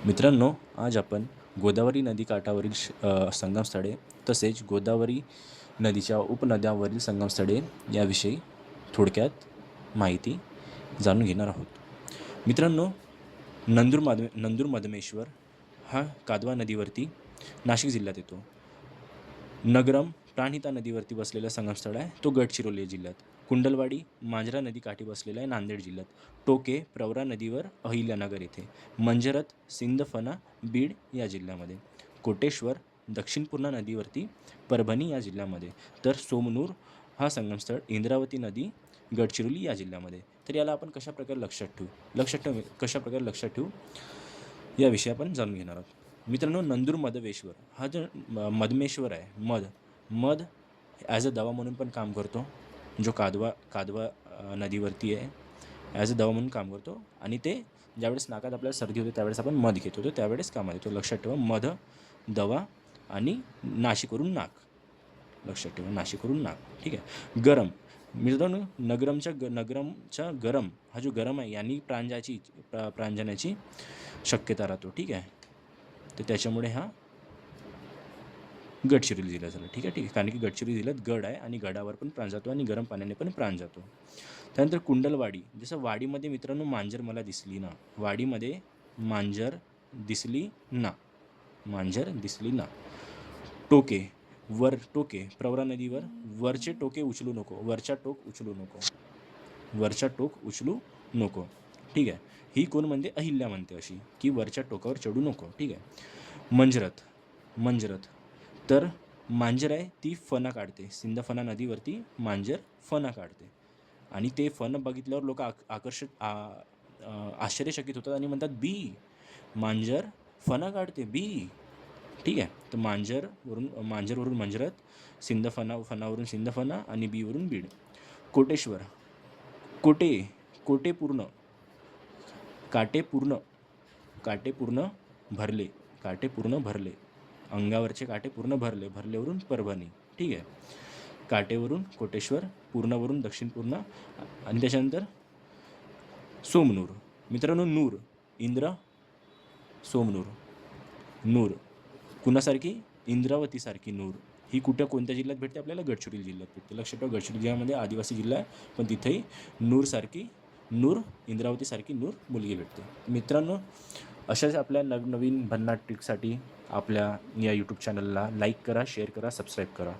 मित्रांनो, आज आपण गोदावरी नदीकाठावरील संगमस्थळे तसेच गोदावरी नदीच्या उपनद्यांवरील संगमस्थळे याविषयी थोडक्यात माहिती जाणून घेणार आहोत. मित्रांनो, नंदूर मधमेश्वर हा कादवा नदीवरती नाशिक जिल्ह्यात येतो. नगरम प्राणहिता नदीवरती बसलेलं संगमस्थळ आहे, तो गडचिरोली जिल्ह्यात. कुंडलवाडी मांजरा नदीकाठी बसलेला आहे, नांदेड जिल्ह्यात. टोके प्रवरा नदीवर अहिल्यानगर येथे. मंजरथ सिंदफणा बीड या जिल्ह्यामध्ये. कोटेश्वर दक्षिण पूर्णा नदीवरती परभणी या जिल्ह्यामध्ये. तर सोमनूर हा संगमस्थळ इंद्रावती नदी गडचिरोली या जिल्ह्यामध्ये. तर याला आपण कशाप्रकारे कशाप्रकारे लक्षात ठेवू याविषयी आपण जाणून घेणार आहोत. मित्रांनो, नंदूर मधमेश्वर हा जो मधमेश्वर आहे, मध ॲज अ दवा म्हणून पण काम करतो. जो कादवा नदीवरती आहे, ॲज अ दवा म्हणून काम करतो. आणि ते ज्यावेळेस नाकात आपल्याला सर्दी होते त्यावेळेस आपण मध घेतो, तो त्यावेळेस कामात येतो. लक्षात ठेवा, मध दवा आणि नाशिकवरून नाक. लक्षात ठेवा, नाशिकवरून नाक. ठीक आहे. गरम मित्रांनो, नगरमच्या गरम हा जो गरम आहे यांनी प्राण जाण्याची शक्यता राहतो. ठीक आहे. तर त्याच्यामुळे हा गडचिरोली जिल्हा झाला. ठीक आहे. कारण की गडचिरोली जिल्ह्यात गड आहे आणि गडावर पण प्राण जातो आणि गरम पाण्याने पण प्राण जातो. त्यानंतर कुंडलवाडी. जसं वाडीमध्ये मित्रांनो मांजर मला दिसली ना, वाडीमध्ये मांजर दिसली ना, मांजर दिसली ना. टोके प्रवरा नदीवर वरचे टोके उचलू नको, वरचा टोक उचलू नको. ठीक आहे. ही कोण म्हणते? अहिल्या म्हणते अशी, की वरच्या टोकावर चढू नको. ठीक आहे. मंजरथ तर मांजर आहे ती फणा काढते. सिंदफणा नदीवरती मांजर फणा काढते आणि ते फणं बघितल्यावर लोक आश्चर्यचकित होतात आणि म्हणतात, बी मांजर फणा काढते, बी. ठीक आहे. तर मांजरवरून मंजरथ, फणावरून सिंदफणा आणि बीवरून बीड. कोटेश्वर काटेपूर्ण भरले. अंगावरचे काटे पूर्ण भरलेवरून परभणी. ठीक आहे. काटेवरून कोटेश्वर, पूर्णवरून दक्षिण पूर्णा आणि त्याच्यानंतर सोमनूर. मित्रांनो, नूर इंद्र सोमनूर. नूर कुणासारखी? इंद्रावतीसारखी नूर. ही कोणत्या जिल्ह्यात भेटते? आपल्याला गडचिरोली जिल्ह्यात भेटते. लक्षात ठेवा, गडचिरोली जिल्ह्यामध्ये आदिवासी जिल्हा आहे, पण तिथेही इंद्रावतीसारखी नूर मुलगी भेटते. मित्रांनो, अशाच आपल्या नवनवीन भन्नाट ट्रिकसाठी आपल्या या यूट्यूब चॅनलला लाईक करा, शेअर करा, सबस्क्राईब करा.